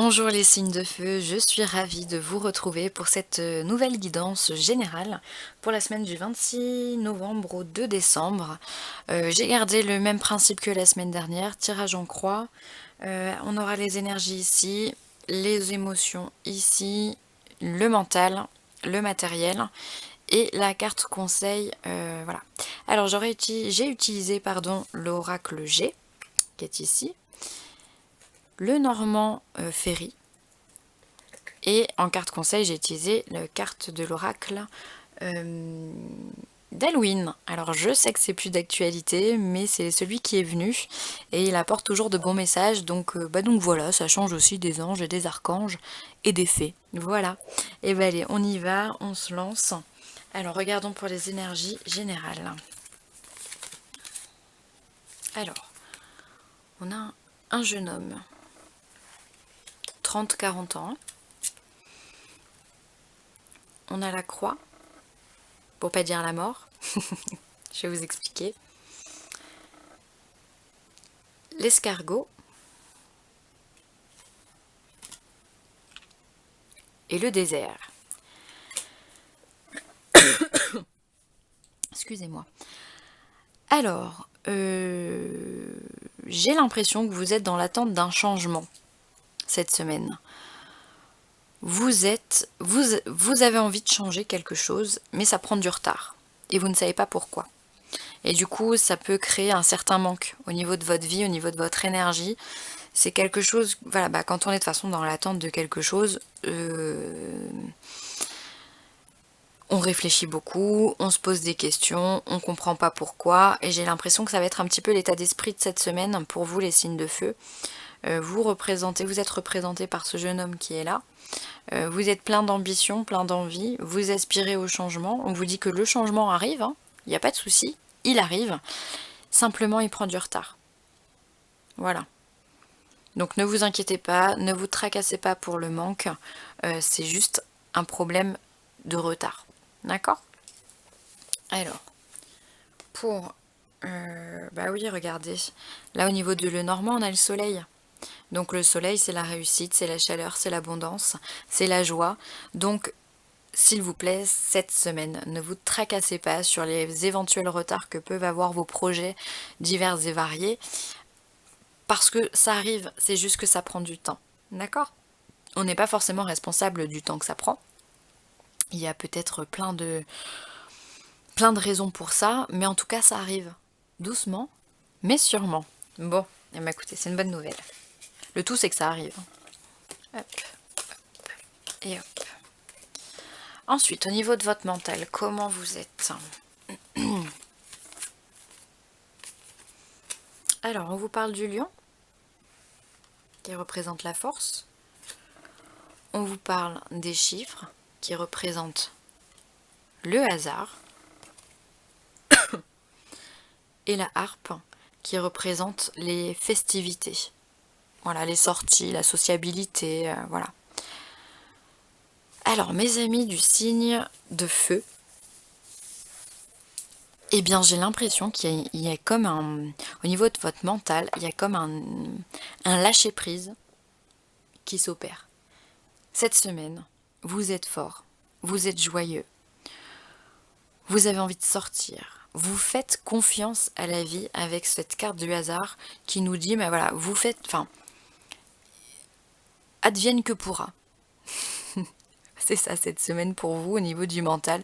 Bonjour les signes de feu, je suis ravie de vous retrouver pour cette nouvelle guidance générale pour la semaine du 26 novembre au 2 décembre. J'ai gardé le même principe que la semaine dernière, tirage en croix. On aura les énergies ici, les émotions ici, le mental, le matériel et la carte conseil. Voilà. Alors j'ai utilisé l'oracle G qui est ici, le normand Ferry. Et en carte conseil, j'ai utilisé la carte de l'oracle d'Halloween. Alors je sais que c'est plus d'actualité, mais c'est celui qui est venu et il apporte toujours de bons messages. Donc voilà, ça change aussi des anges et des archanges et des fées. Voilà. Et ben allez, on y va, on se lance. Alors regardons pour les énergies générales. Alors, on a un jeune homme, 30-40 ans. On a la croix, pour pas dire la mort. Je vais vous expliquer. L'escargot et le désert. Excusez-moi. Alors, j'ai l'impression que vous êtes dans l'attente d'un changement cette semaine. Vous avez envie de changer quelque chose, mais ça prend du retard. Et vous ne savez pas pourquoi. Et du coup, ça peut créer un certain manque au niveau de votre vie, au niveau de votre énergie. C'est quelque chose, voilà, quand on est de toute façon dans l'attente de quelque chose, on réfléchit beaucoup, on se pose des questions, on comprend pas pourquoi, et j'ai l'impression que ça va être un petit peu l'état d'esprit de cette semaine pour vous les signes de feu. Vous êtes représenté par ce jeune homme qui est là. Vous êtes plein d'ambition, plein d'envie, vous aspirez au changement, on vous dit que le changement arrive, hein, il n'y a pas de souci, il arrive, simplement il prend du retard. Voilà. Donc ne vous inquiétez pas, ne vous tracassez pas pour le manque, c'est juste un problème de retard. D'accord? Alors, pour... bah oui, regardez. Là, au niveau de le normand, on a le soleil. Donc le soleil, c'est la réussite, c'est la chaleur, c'est l'abondance, c'est la joie. Donc, s'il vous plaît, cette semaine, ne vous tracassez pas sur les éventuels retards que peuvent avoir vos projets divers et variés. Parce que ça arrive, c'est juste que ça prend du temps. D'accord? On n'est pas forcément responsable du temps que ça prend. Il y a peut-être plein de raisons pour ça, mais en tout cas, ça arrive. Doucement, mais sûrement. Bon, eh bien, écoutez, c'est une bonne nouvelle. Le tout, c'est que ça arrive. Hop, et hop. Ensuite, au niveau de votre mental, comment vous êtes? Alors, on vous parle du lion, qui représente la force. On vous parle des chiffres, qui représentent le hasard. Et la harpe, qui représente les festivités. Voilà, les sorties, la sociabilité, voilà. Alors, mes amis du signe de feu, eh bien, j'ai l'impression qu'il y a comme un... Au niveau de votre mental, il y a comme un lâcher-prise qui s'opère. Cette semaine, vous êtes fort, vous êtes joyeux, vous avez envie de sortir. Vous faites confiance à la vie avec cette carte du hasard qui nous dit, mais voilà, vous faites... Enfin, advienne que pourra. C'est ça cette semaine pour vous au niveau du mental.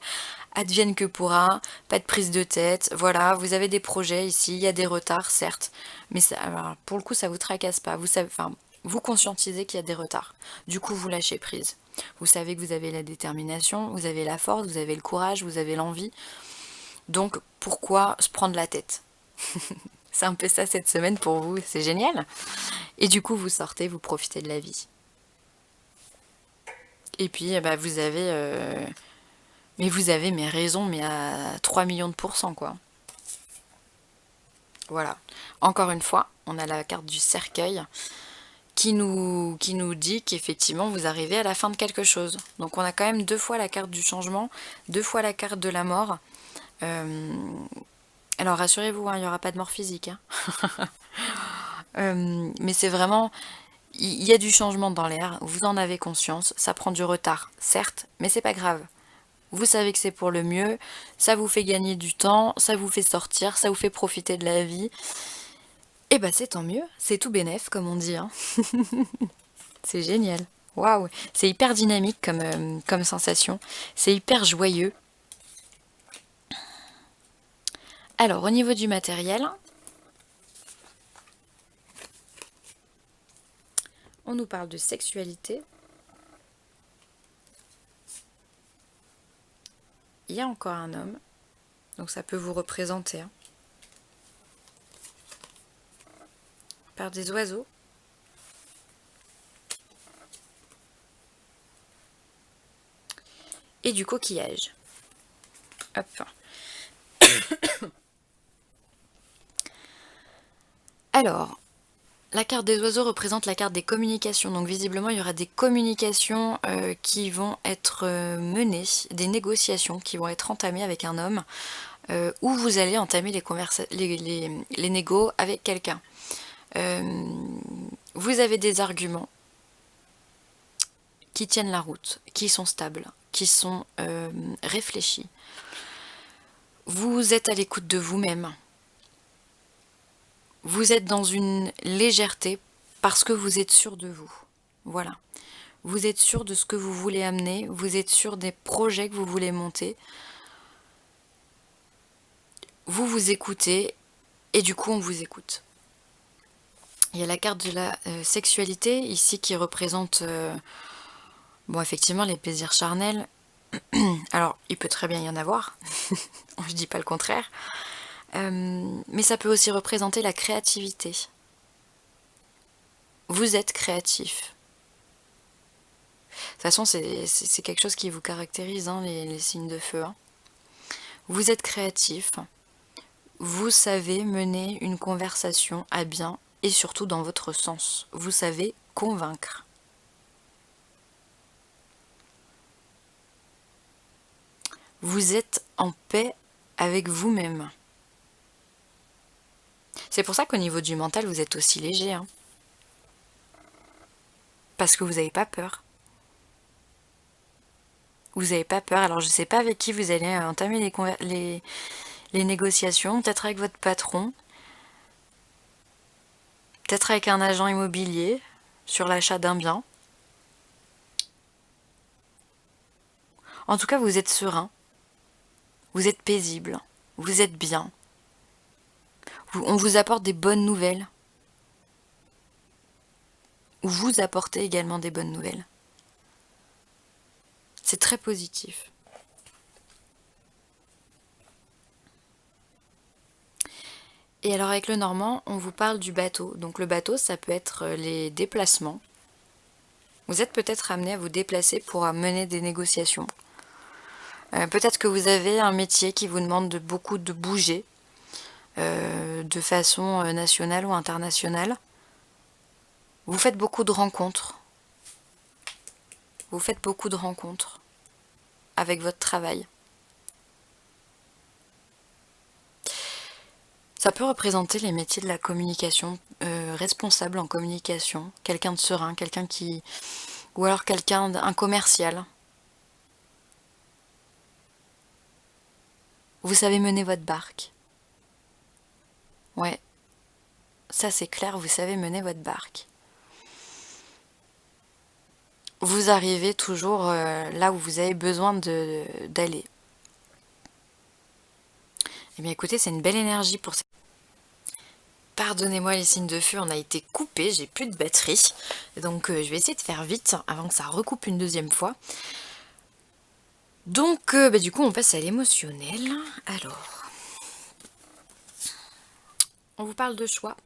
Advienne que pourra, pas de prise de tête, voilà, vous avez des projets ici, il y a des retards certes, mais ça, alors, pour le coup ça vous tracasse pas, vous savez, enfin, vous conscientisez qu'il y a des retards, du coup vous lâchez prise. Vous savez que vous avez la détermination, vous avez la force, vous avez le courage, vous avez l'envie, donc pourquoi se prendre la tête? C'est un peu ça cette semaine pour vous, c'est génial. Et du coup vous sortez, vous profitez de la vie. Et puis vous avez mes raisons, mais à 3 millions de pourcents, quoi. Voilà. Encore une fois, on a la carte du cercueil qui nous dit qu'effectivement, vous arrivez à la fin de quelque chose. Donc on a quand même deux fois la carte du changement, deux fois la carte de la mort. Alors rassurez-vous, hein, il n'y aura pas de mort physique. Hein. Mais c'est vraiment... Il y a du changement dans l'air, vous en avez conscience, ça prend du retard, certes, mais c'est pas grave. Vous savez que c'est pour le mieux, ça vous fait gagner du temps, ça vous fait sortir, ça vous fait profiter de la vie. Et bah c'est tant mieux, c'est tout bénef comme on dit, hein. C'est génial. Waouh, c'est hyper dynamique comme sensation, c'est hyper joyeux. Alors au niveau du matériel, on nous parle de sexualité. Il y a encore un homme, donc ça peut vous représenter. Hein. Par des oiseaux. Et du coquillage. Hop. Alors, la carte des oiseaux représente la carte des communications. Donc visiblement, il y aura des communications qui vont être menées, des négociations qui vont être entamées avec un homme, où vous allez entamer les négos avec quelqu'un. Vous avez des arguments qui tiennent la route, qui sont stables, qui sont réfléchis. Vous êtes à l'écoute de vous-même. Vous êtes dans une légèreté parce que vous êtes sûr de vous. Voilà. Vous êtes sûr de ce que vous voulez amener, vous êtes sûr des projets que vous voulez monter. Vous vous écoutez et du coup on vous écoute. Il y a la carte de la sexualité ici qui représente bon effectivement les plaisirs charnels. Alors il peut très bien y en avoir, je dis pas le contraire. Mais ça peut aussi représenter la créativité. Vous êtes créatif. De toute façon, c'est quelque chose qui vous caractérise, hein, les signes de feu. Hein. Vous êtes créatif. Vous savez mener une conversation à bien et surtout dans votre sens. Vous savez convaincre. Vous êtes en paix avec vous-même. C'est pour ça qu'au niveau du mental, vous êtes aussi léger. Hein. Parce que vous n'avez pas peur. Vous n'avez pas peur. Alors je ne sais pas avec qui vous allez entamer les négociations. Peut-être avec votre patron. Peut-être avec un agent immobilier sur l'achat d'un bien. En tout cas, vous êtes serein. Vous êtes paisible. Vous êtes bien. On vous apporte des bonnes nouvelles. Ou vous apportez également des bonnes nouvelles. C'est très positif. Et alors avec le normand, on vous parle du bateau. Donc le bateau, ça peut être les déplacements. Vous êtes peut-être amené à vous déplacer pour mener des négociations. Peut-être que vous avez un métier qui vous demande beaucoup de bouger, de façon nationale ou internationale. Vous faites beaucoup de rencontres. Vous faites beaucoup de rencontres avec votre travail. Ça peut représenter les métiers de la communication, responsable en communication, quelqu'un de serein, quelqu'un qui... ou alors un commercial. Vous savez mener votre barque. Ouais, ça c'est clair, vous savez mener votre barque. Vous arrivez toujours là où vous avez besoin d'aller. Eh bien écoutez, c'est une belle énergie pour ça. Pardonnez-moi les signes de feu, on a été coupé, j'ai plus de batterie. Donc je vais essayer de faire vite avant que ça recoupe une deuxième fois. Donc du coup on passe à l'émotionnel. Alors, on vous parle de choix.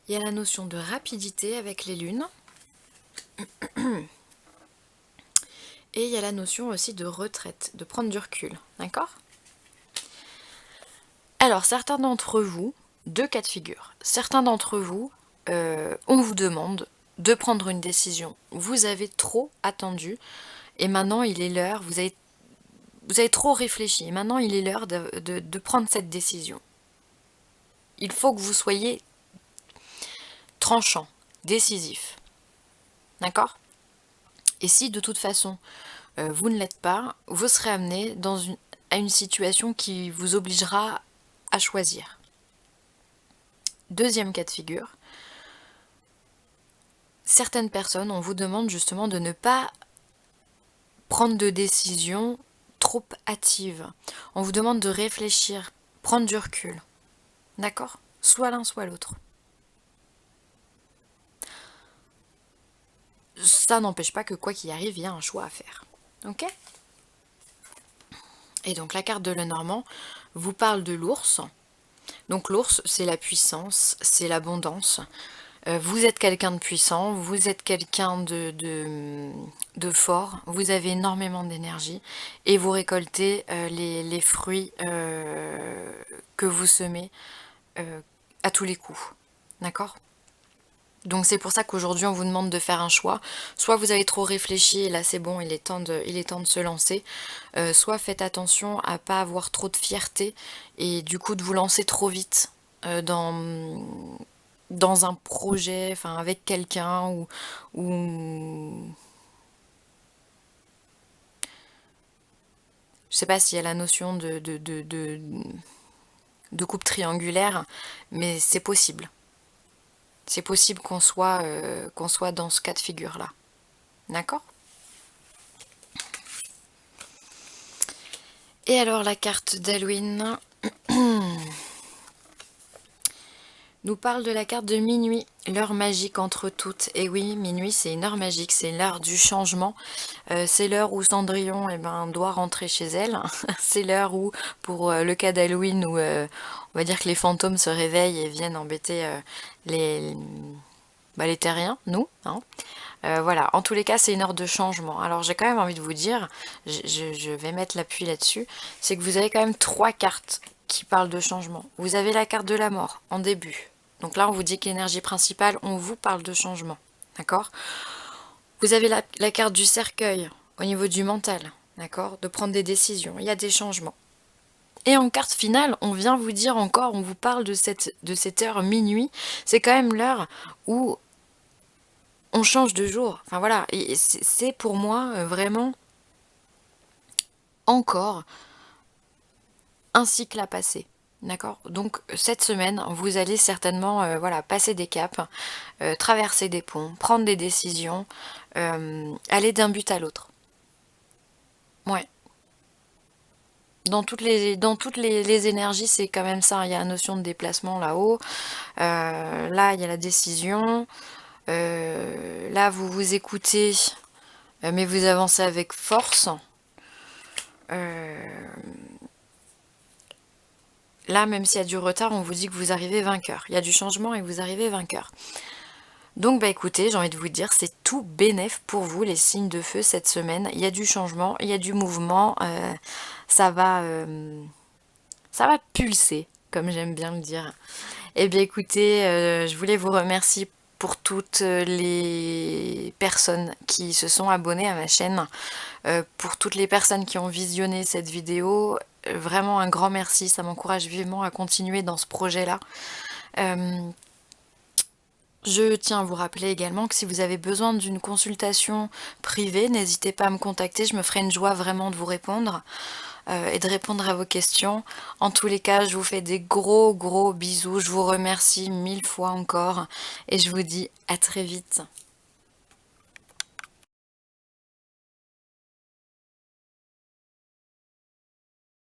Il y a la notion de rapidité avec les lunes. Et il y a la notion aussi de retraite, de prendre du recul. D'accord ? Alors, certains d'entre vous, deux cas de figure. Certains d'entre vous, on vous demande de prendre une décision. Vous avez trop attendu et maintenant il est l'heure, vous avez trop réfléchi. Et maintenant il est l'heure de prendre cette décision. Il faut que vous soyez tranchant, décisif. D'accord? Et si de toute façon vous ne l'êtes pas, vous serez amené à une situation qui vous obligera à choisir. Deuxième cas de figure, certaines personnes, on vous demande justement de ne pas prendre de décisions trop hâtives. On vous demande de réfléchir, prendre du recul. D'accord? Soit l'un, soit l'autre. Ça n'empêche pas que quoi qu'il arrive, il y a un choix à faire. Ok? Et donc la carte de Lenormand vous parle de l'ours. Donc l'ours, c'est la puissance, c'est l'abondance. Vous êtes quelqu'un de puissant, vous êtes quelqu'un de fort, vous avez énormément d'énergie et vous récoltez les fruits que vous semez à tous les coups. D'accord? Donc c'est pour ça qu'aujourd'hui on vous demande de faire un choix. Soit vous avez trop réfléchi et là c'est bon, il est temps de se lancer. Soit faites attention à pas avoir trop de fierté et du coup de vous lancer trop vite dans un projet, enfin avec quelqu'un ou je sais pas s'il y a la notion de coupe triangulaire, mais c'est possible. C'est possible qu'on soit dans ce cas de figure-là. D'accord? Et alors la carte d'Halloween nous parle de la carte de minuit, l'heure magique entre toutes. Et oui, minuit c'est une heure magique, c'est l'heure du changement. C'est l'heure où Cendrillon doit rentrer chez elle. C'est l'heure où, pour le cas d'Halloween, où on va dire que les fantômes se réveillent et viennent embêter les terriens, nous. Hein. Voilà, en tous les cas c'est une heure de changement. Alors j'ai quand même envie de vous dire, je vais mettre l'appui là-dessus, c'est que vous avez quand même 3 cartes qui parlent de changement. Vous avez la carte de la mort en début. Donc là on vous dit que l'énergie principale, on vous parle de changement. D'accord? Vous avez la carte du cercueil au niveau du mental. D'accord? De prendre des décisions. Il y a des changements. Et en carte finale, on vient vous dire encore, on vous parle de cette heure minuit. C'est quand même l'heure où on change de jour. Enfin voilà, et c'est pour moi vraiment encore un cycle à passer. D'accord? Donc cette semaine, vous allez certainement voilà, passer des caps, traverser des ponts, prendre des décisions, aller d'un but à l'autre. Ouais. Dans toutes les énergies, c'est quand même ça. Il y a la notion de déplacement là-haut. Là, il y a la décision. Là, vous vous écoutez, mais vous avancez avec force. Là, même s'il y a du retard, on vous dit que vous arrivez vainqueur. Il y a du changement et vous arrivez vainqueur. Donc, bah écoutez, j'ai envie de vous dire, c'est tout bénef pour vous, les signes de feu, cette semaine. Il y a du changement, il y a du mouvement. Ça va pulser, comme j'aime bien le dire. Eh bien écoutez, je voulais vous remercier pour toutes les personnes qui se sont abonnées à ma chaîne, pour toutes les personnes qui ont visionné cette vidéo. Vraiment un grand merci, ça m'encourage vivement à continuer dans ce projet-là. Je tiens à vous rappeler également que si vous avez besoin d'une consultation privée, n'hésitez pas à me contacter, je me ferai une joie vraiment de vous répondre et de répondre à vos questions. En tous les cas, je vous fais des gros bisous, je vous remercie 1000 fois encore et je vous dis à très vite.